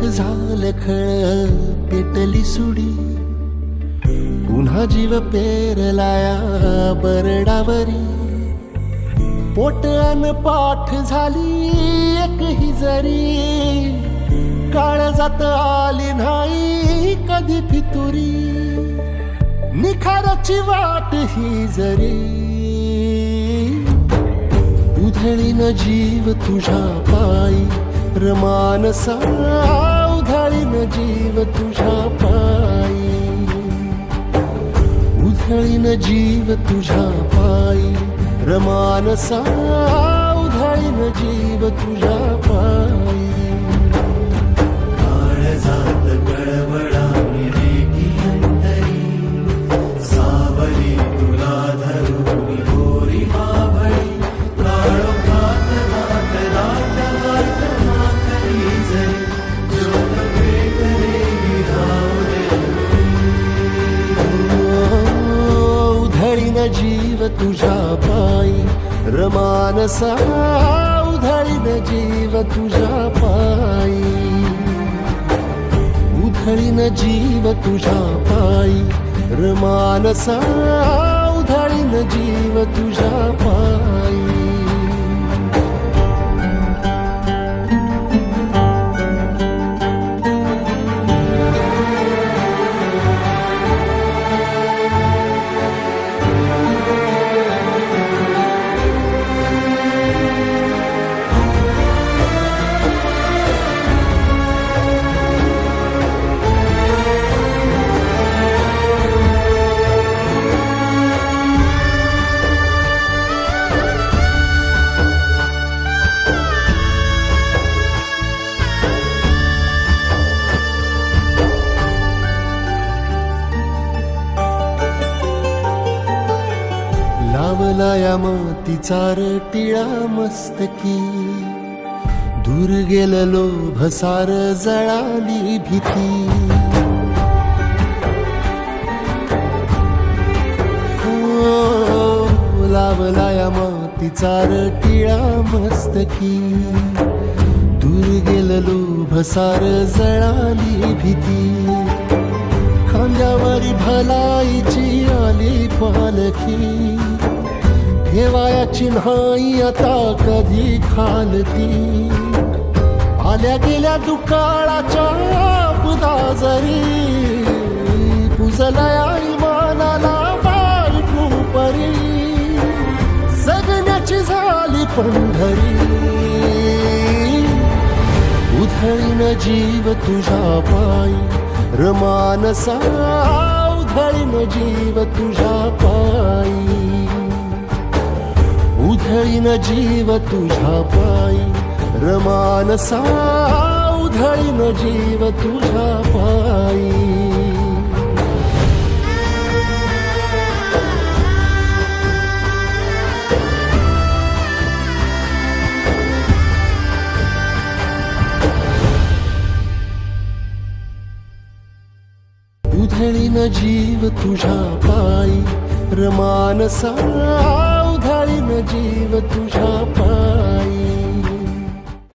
लाख झालं खळ पेटली सुडी, पुन्हा जीव पेरलाया बरडावरी. पोट अन पाठ झाली एक ही जरी, काळजात आली नाही कधी फितुरी. निखाराची वाट ही जरी, उधळीन जीव तुझ्या पायी रमानसा, उधळीन जीव तुझ्या पायी, उधळीन जीव तुझ्या पायी रमानसा, उधळीन जीव तुझ्या पायी. काळजात गडबडानी रेगी अंतरी, सावली तुला धरून गोरी मावळी. काळोखात दाट दाट वाट माखली जरी, ज्योत पेटले विरावले. उधळीन जीव तुझ्या पायी रमानसा, उधळीन जीव तुझ्या पायी, उधळीन जीव तुझ्या पायी रमानसा, उधळीन जीव तुझ्या पायी. लावलाया मोतीचा टिळा मस्तकी, दूर गेलं लोभ सार जळाली भीती. लावलाया मोतीचा टिळा मस्तकी, दूर गेलं लोभ सार जळाली भीती. खांद्यावरी भलाईची आली पालखी, ठेवायाची नाही आता कधी खालती. आल्या गेल्या दुकाळाच्या आपदा जरी, पुजलया इमानाला बायको परी. जगण्याची झाली पंढरी, उधळीन जीव तुझ्या पायी रमानसा, उधळीन जीव तुझ्या पायी, उधळीन जीव तुझ्या पायी रमानसा, उधळीन जीव तुझ्या पायी. उधळीन जीव तुझ्या पायी रमानसा, उधळीन